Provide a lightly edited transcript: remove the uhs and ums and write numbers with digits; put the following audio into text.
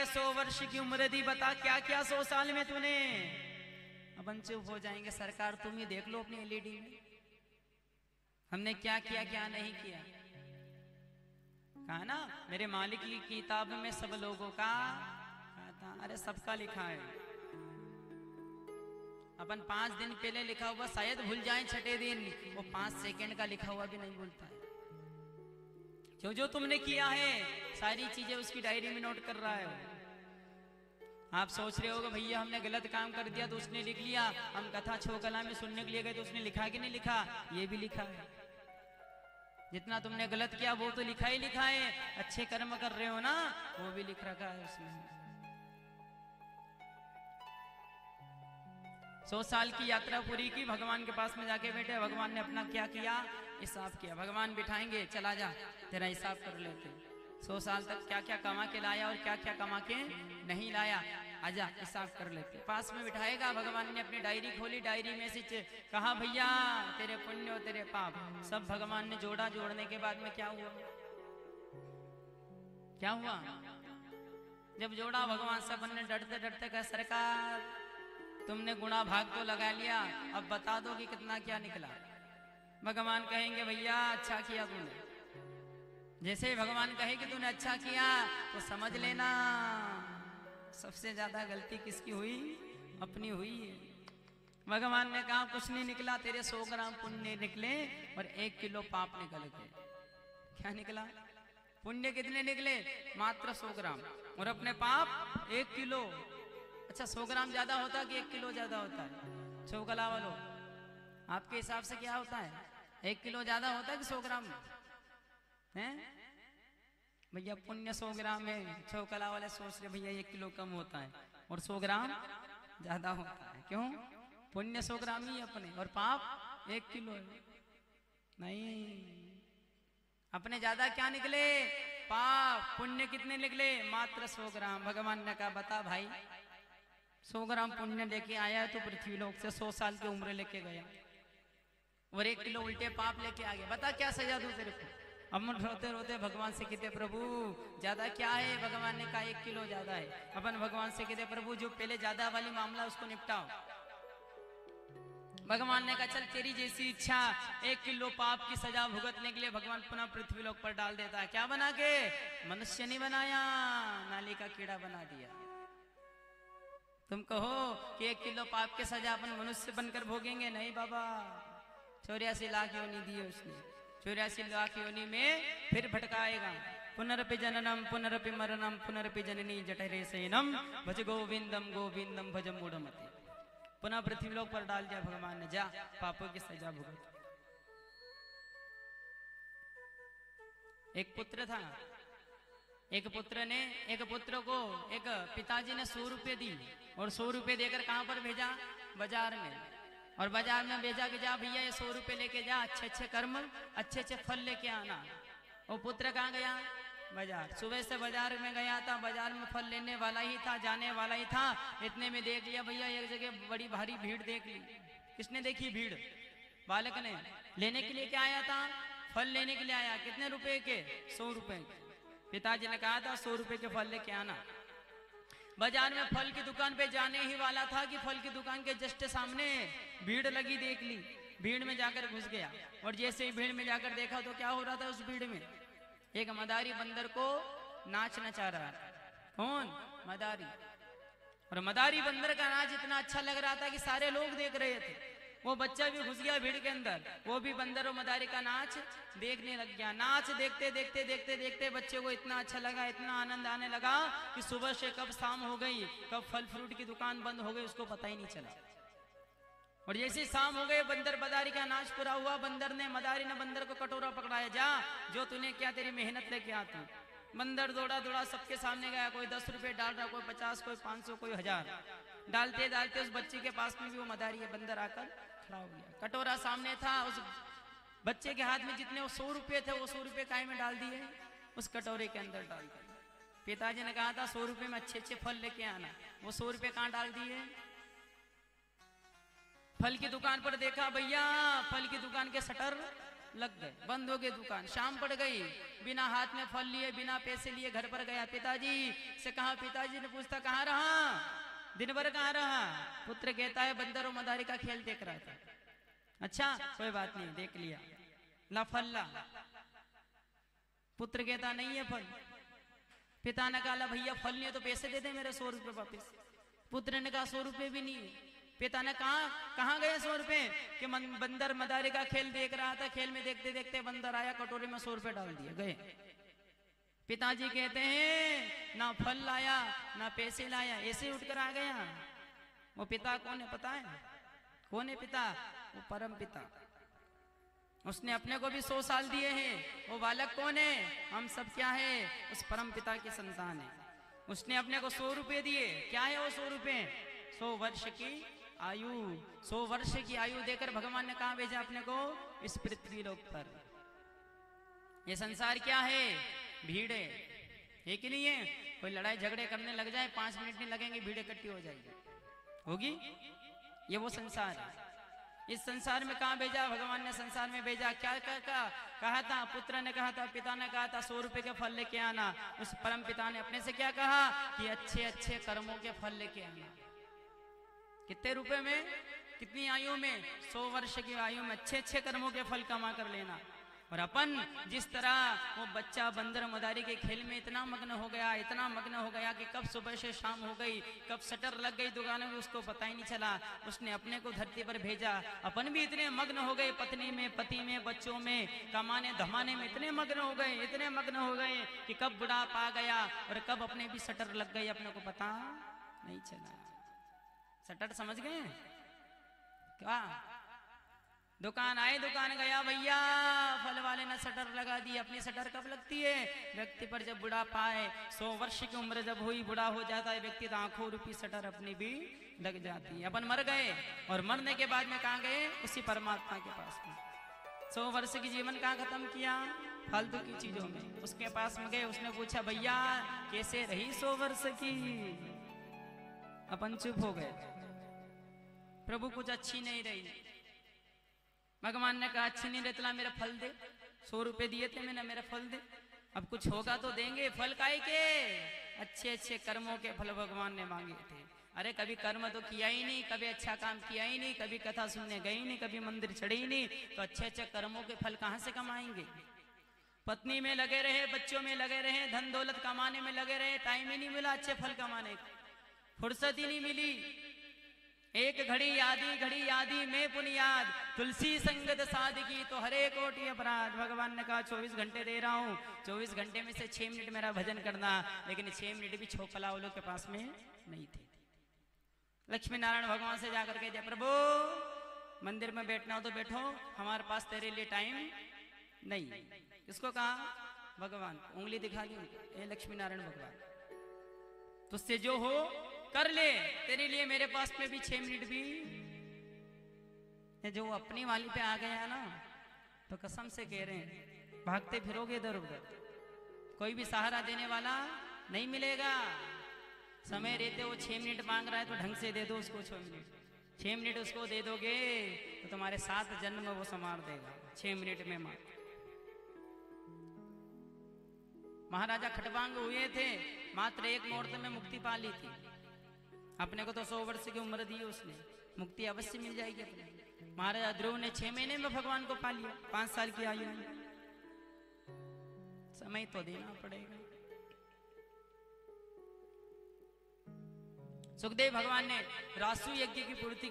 100 वर्ष की उम्र दी, बता क्या क्या 100 साल में तूने। अपन चुप हो जाएंगे, सरकार तुम ही देख लो अपनी एलईडी में हमने क्या किया क्या नहीं किया। कहा ना मेरे मालिक की किताब में सब लोगों का था, अरे सबका लिखा है। अपन 5 दिन पहले लिखा हुआ शायद भूल जाएं, छठे दिन वो 5 सेकंड का लिखा हुआ भी नहीं भूलता है। जो जो तुमने किया है सारी चीजें उसकी डायरी में नोट कर रहा है वो। आप सोच रहे होगे भैया हमने गलत काम कर दिया तो उसने लिख लिया, हम कथा छो कला में सुनने के लिए गए तो उसने लिखा कि नहीं लिखा, ये भी लिखा है। जितना तुमने गलत किया वो तो लिखा ही लिखा है, अच्छे कर्म कर रहे हो ना वो भी लिख रखा है उसमें। 100 साल की यात्रा पूरी की, भगवान के पास में जाके बैठे, भगवान ने अपना क्या किया हिसाब किया। भगवान बिठाएंगे चला जा तेरा हिसाब कर लेते, 100 साल तक क्या क्या कमा के लाया और क्या क्या कमा के नहीं लाया, आजा हिसाब कर लेते। पास में बिठाएगा, भगवान ने अपनी डायरी खोली, डायरी में से कहा भैया तेरे पुण्य और तेरे पाप सब भगवान ने जोड़ा। जोड़ने के बाद में क्या हुआ, क्या हुआ, जब जोड़ा भगवान सब ने डरते डरते कहा सरकार तुमने गुणा भाग तो लगा लिया, अब बता दो कि कितना क्या निकला। भगवान कहेंगे भैया अच्छा किया तूने। जैसे ही भगवान कहे कि तूने अच्छा किया तो समझ लेना सबसे ज्यादा गलती किसकी हुई, अपनी हुई है। भगवान ने कहा कुछ नहीं निकला, तेरे 100 ग्राम पुण्य निकले और 1 किलो पाप निकल गए। क्या निकला, पुण्य कितने निकले, मात्र 100 ग्राम और अपने पाप 1 किलो। अच्छा 100 ग्राम ज्यादा होता है कि 1 किलो ज्यादा होता है? छो कला वालों आपके हिसाब से क्या होता है, 1 किलो ज्यादा होता है कि 100 ग्राम है? भैया पुण्य 100 ग्राम है, छो कला वाले सोच रहे भैया 1 किलो कम होता है और 100 ग्राम ज्यादा होता है। क्यों, पुण्य 100 ग्राम ही अपने और पाप 1 किलो है। नहीं, अपने ज्यादा क्या निकले पाप, पुण्य कितने निकले, मात्र 100 ग्राम। भगवान ने कहा बता भाई 100 ग्राम पुण्य लेके आया तो पृथ्वी लोक से 100 साल की उम्र लेके गया और 1 किलो उल्टे पाप लेके आ गया, बता क्या सजा दूं तेरे को। हम रोते रोते भगवान से कहते प्रभु ज्यादा क्या है, भगवान ने कहा 1 किलो ज्यादा है। अपन भगवान से कहते प्रभु जो पहले ज्यादा वाली मामला उसको निपटाओ। भगवान ने कहा चल तेरी जैसी इच्छा, 1 किलो पाप की सजा भुगतने के लिए भगवान पुनः पृथ्वी लोक पर डाल देता है। क्या बना के, मनुष्य नहीं बनाया, नाली का कीड़ा बना दिया। तुम कहो कि 1 किलो पाप की सजा अपन मनुष्य बनकर भोगेंगे, नहीं बाबा, 84 लाख योनि दी है उसने, 84 लाख योनि में फिर भटकाएगा। पुनरपि जननम पुनरपि मरणम पुनरपि जननी जठरे शयनम भज गोविंदम गोविंदम भज मूढ़मति। पुनः पृथ्वी लोक पर डाल दिया भगवान ने, जा पापों की सजा भुगत। एक पुत्र था, एक पुत्र ने एक पुत्र को एक पिताजी ने 100 रुपये दी और 100 रुपये देकर कहां पर भेजा, बाजार में। और बाजार में भेजा कि जा भैया ये 100 रुपये लेके जा, अच्छे अच्छे कर्म अच्छे अच्छे फल लेके आना। वो पुत्र कहाँ गया, बाजार। सुबह से बाजार में गया था, बाजार में फल लेने वाला ही था, जाने वाला ही था, इतने में देख लिया भैया एक जगह बड़ी भारी भीड़ देख ली। किसने देखी भीड़, बालक ने। लेने के लिए क्या आया था, फल लेने के लिए आया। कितने रुपए के, 100 रुपए के। पिताजी ने कहा था 100 रुपए के फल लेके आना। बाजार में फल की दुकान पे जाने ही वाला था कि फल की दुकान के जस्ट सामने भीड़ लगी देख ली। भीड़ में जाकर घुस गया और जैसे ही भीड़ में जाकर देखा तो क्या हो रहा था, उस भीड़ में एक मदारी बंदर को नाच नचा रहा था। कौन, मदारी। और मदारी बंदर का नाच इतना अच्छा लग रहा था कि सारे लोग देख रहे थे। वो बच्चा भी घुस गया भीड़ के अंदर, वो भी बंदर और मदारी का नाच देखने लग गया। नाच देखते देखते देखते देखते बच्चे को इतना अच्छा लगा, इतना आनंद आने लगा कि सुबह से कब शाम हो गई, कब फल फ्रूट की दुकान बंद हो गई उसको पता ही नहीं चला। और जैसे शाम हो गए, बंदर मदारी का नाच पूरा हुआ। मदारी ने बंदर को कटोरा पकड़ाया, जा जो तूने क्या तेरी मेहनत लेके आती। बंदर दौड़ा दौड़ा सबके सामने गया, कोई 10 रुपए डाल रहा, कोई 50, कोई 500, कोई 1000। डालते डालते उस बच्चे के पास में भी वो मदारी है बंदर आकर खड़ा हो गया। कटोरा सामने था, उस बच्चे के हाथ में जितने वो 100 रुपए थे वो 100 रुपए काय में डाल दिए, उस कटोरे के अंदर डाल दिए। पिताजी ने कहा था 100 रुपए में अच्छे अच्छे फल लेके आना, वो 100 रुपए कहाँ डाल दिए, फल की दुकान पर देखा। भैया फल की दुकान के शटर लग गए, बंद हो गई दुकान। शाम पड़ गई, बिना हाथ में फल लिए, बिना पैसे लिए घर पर गया, पिताजी से कहा। पिताजी ने पूछता कहाँ रहा, दिन भर कहाँ रहा। पुत्र कहता है बंदर और मदारी का खेल देख रहा था। अच्छा कोई बात नहीं, देख लिया, ला फल ला। पुत्र कहता नहीं है फल। पिता ने कहा भैया फल नहीं है तो पैसे दे दे मेरे 100 रुपए वापिस। पुत्र ने कहा 100 रुपए भी नहीं है। पिता ने कहा गए 100 रुपए कि बंदर मदारी का खेल देख रहा था, खेल में देखते देखते बंदर आया, कटोरे में 100 रुपए डाल दिए, गए। पिताजी कहते हैं ना फल लाया ना पैसे लाया, ऐसे उठ कर आ गया। वो पिता कौन है पता है? कौन है पिता? वो परम पिता। उसने अपने को भी 100 साल दिए हैं। वो बालक कौन है? हम सब क्या है? उस परम पिता की संतान है। उसने अपने को 100 रुपए दिए। क्या है वो 100 रुपए? 100 वर्ष की आयु। 100 वर्ष की आयु देकर भगवान ने कहा भेजा अपने को? इस पृथ्वी लोक पर। ये संसार क्या है? भीड़ है कि नहीं है? कोई लड़ाई झगड़े करने लग जाए 5 मिनट नहीं लगेंगे, भीड़ इकट्ठी हो जाएगी, होगी। ये वो संसार है। इस संसार में कहाँ भेजा भगवान ने? संसार में भेजा। क्या कहा था? पुत्र ने कहा था, पिता ने कहा था 100 रुपए के फल लेके आना। उस परम पिता ने अपने से क्या कहा कि अच्छे अच्छे कर्मों के फल लेके आना। कितने रुपए में? कितनी आयु में? 100 वर्ष की आयु में अच्छे अच्छे कर्मों के फल कमा कर लेना। और अपन जिस तरह वो बच्चा बंदर मदारी के खेल में इतना मग्न हो गया, इतना मग्न हो गया कि कब सुबह से शाम हो गई, कब शटर लग गई दुकानों में, उसको पता ही नहीं चला। उसने अपने को धरती पर भेजा। अपन भी इतने मग्न हो गए, पत्नी में, पति में, बच्चों में, कमाने धमाने में इतने मग्न हो गए, इतने मग्न हो गए कि कब बुढ़ापा आ गया और कब अपने भी शटर लग गई, अपने को पता नहीं चला। शटर समझ गए क्या? दुकान आए, दुकान गया, भैया फल वाले ने शटर लगा दी। अपनी शटर कब लगती है? व्यक्ति पर जब बुढ़ापा आए, 100 वर्ष की उम्र जब हुई, बुढ़ा हो जाता है व्यक्ति, तो आंखों रूपी शटर अपनी भी लग जाती है। अपन मर गए और मरने के बाद में कहाँ गए? उसी परमात्मा के पास में। 100 वर्ष की जीवन कहाँ खत्म किया? फालतू की चीजों में। उसके पास में गए, उसने पूछा भैया कैसे रही 100 वर्ष की? अपन चुप हो गए। प्रभु कुछ अच्छी नहीं रही। भगवान ने कहा अच्छी नहीं रहता, मेरा फल दे। 100 रुपए दिए थे मैंने, मेरा फल दे। अब कुछ होगा तो देंगे। फल काहे के? अच्छे अच्छे कर्मों के फल भगवान ने मांगे थे। अरे कभी कर्म तो किया ही नहीं, कभी अच्छा काम किया ही नहीं, कभी कथा सुनने गई नहीं, कभी मंदिर चढ़े ही नहीं, तो अच्छे अच्छे कर्मों के फल कहाँ से कमाएंगे? पत्नी में लगे रहे, बच्चों में लगे रहे, धन दौलत कमाने में लगे रहे, टाइम ही नहीं मिला अच्छे फल कमाने का, फुर्सत ही नहीं मिली। एक घड़ी यादी में पुनियाद, तुलसी संगत सादगी तो हरे कोटि अपराध। भगवान ने कहा 24 घंटे दे रहा हूँ, 24 घंटे में से 6 मिनट मेरा भजन करना। लेकिन 6 मिनट भी छोकला वो लोग के पास में नहीं थे। लक्ष्मी नारायण भगवान से जाकर के, जय प्रभु मंदिर में बैठना हो तो बैठो, हमारे पास तेरे लिए टाइम नहीं। किसको कहा? भगवान। उंगली दिखा दी, ये लक्ष्मी नारायण भगवान, तुझसे जो हो कर ले, तेरे लिए मेरे पास में भी 6 मिनट भी। जो अपनी वाली पे आ गया ना, तो कसम से कह रहे हैं भागते फिरोगे इधर उधर, कोई भी सहारा देने वाला नहीं मिलेगा। समय रहते वो 6 मिनट मांग रहा है तो ढंग से दे दो उसको। 6 मिनट उसको दे दोगे तो तुम्हारे 7 जन्म वो संवार देगा 6 मिनट में। महाराजा खटवांग हुए थे, मात्र 1 मुहूर्त में मुक्ति पा ली थी। अपने को तो 100 वर्ष की उम्र दी उसने, मुक्ति अवश्य मिल जाएगी अपने। महाराजा ध्रुव ने 6 महीने में भगवान को पा लिया, 5 साल की आयु में। समय तो देना पड़ेगा। सुखदेव भगवान ने रासु यज्ञ की पूर्ति